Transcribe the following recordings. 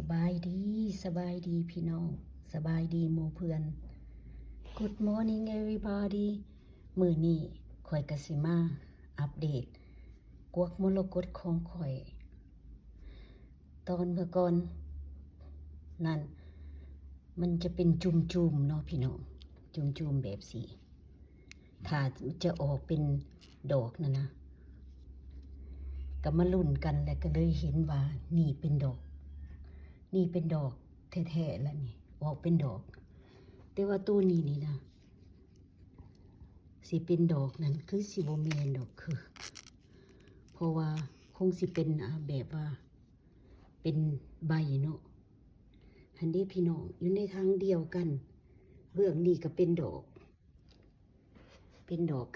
สบายดีพี่น้องสบายดีหมู่เพื่อน Good morning everybody มื้อนี้ข่อยก็สิมาอัปเดตกวกมรกตของข่อยตอนเมื่อก่อนนั่นมันจะเป็นจุ่มๆเนาะพี่น้องจุ่มๆแบบสีถ้าจะออกเป็นดอกนะก็มาลุ้นกันแล้วก็เลยเห็นว่านี่เป็นดอกแท้ๆแล้วนี่ออกเป็นดอกแต่ว่าตัวนี้นี่นะสิเป็นดอกนั้นคือสิบ่แม่นดอกคือเพราะว่าคงสิเป็นแบบว่าเป็นใบเนาะอันนี้พี่น้องอยู่ในทางเดียวกันเบื้องนี้ก็เป็นดอก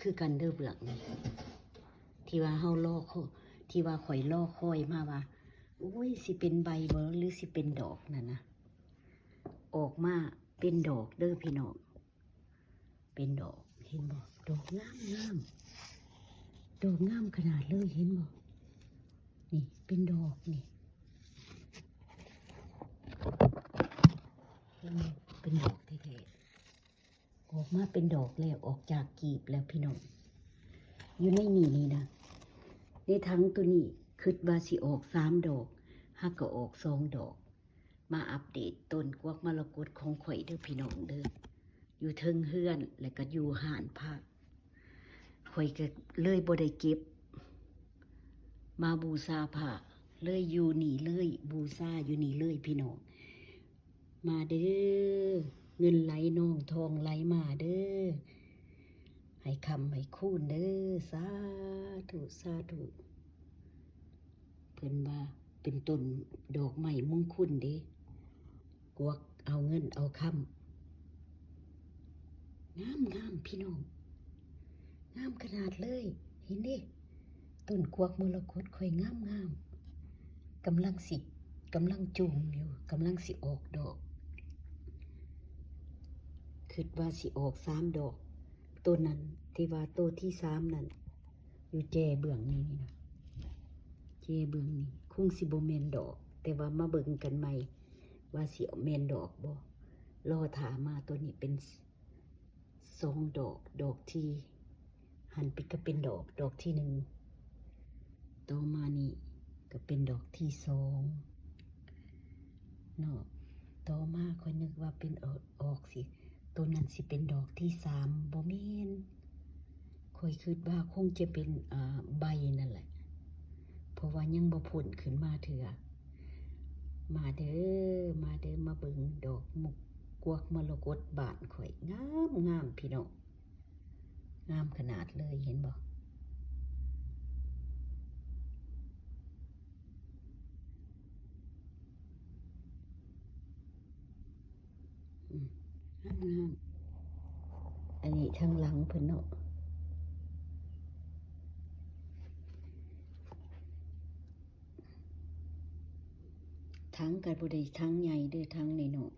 คือกันเด้อเบื้องนี้ที่ว่าเฮารอที่ว่าข่อยรอคอยมาว่าโอ้ยสิเป็นใบบ่หรือสิเป็นดอกนั่นนะออกมาเป็นดอกเด้อพี่น้องเป็นดอกเห็นบ่ดอกงามดอกงามขนาดเลยเห็นบ่นี่เป็นดอกนี่เป็นดอกแท้ๆออกมาเป็นดอกแล้วออกจากกีบแล้วพี่น้องอยู่ในนี่นะในทั้งตัวนี้คิดว่าสิออก3 ดอกฮักก็ออก2 ดอกมาอัปเดตต้นกวักมรกตของข่อยเด้อพี่น้องเด้ออยู่เทิงเฮือนแล้วก็อยู่ห่านภาคข่อยก็เลยบ่ได้เก็บมาบูชาพระเลยอยู่นี่เลยบูชาอยู่นี่เลยพี่น้องมาเด้อเงินไหลน้องทองไหลมาเด้อให้คำให้คูณเด้อสาธุเพิ่นว่าเป็นต้นดอกไม้มงคลเด้กวักเอาเงินเอาคำงามพี่น้องงามขนาดเลยเห็นดิต้นกวักมรกตค่อยงามกำลังจูงอยู่กำลังสิออกดอกคิดว่าสิออก3 ดอกตัวนั้นที่ว่าตัวที่3นั่นอยู่แจเบื้องนี้นี่นะแจเบื้องนี้คงสิบ่แม่นดอกแต่ว่ามาเบิ่งกันใหม่ว่าสิแม่นดอกบ่รอถามาตัวนี้เป็น2 ดอกที่หันไปก็เป็นดอกที่1ต่อมานี่ก็เป็นดอกที่2เนาะต่อมาค่อยนึกว่าเป็นออกสิตัวนั้นสิเป็นดอกที่3บ่แม่นค่อยคิดว่าคงจะเป็นใบนั่นแหละเพราะว่ายังบ่พ้นขึ้นมาเถื่อมาเด้อมาเบิ่งดอกมุกกวักมรกตบ้านข่อยงามพี่น้องงามขนาดเลยเห็นบ่งามอันนี้ทางหลังเพิ่นเนาะทั้งกันบ่ได้ทั้งใหญ่เด้อทั้งน้อย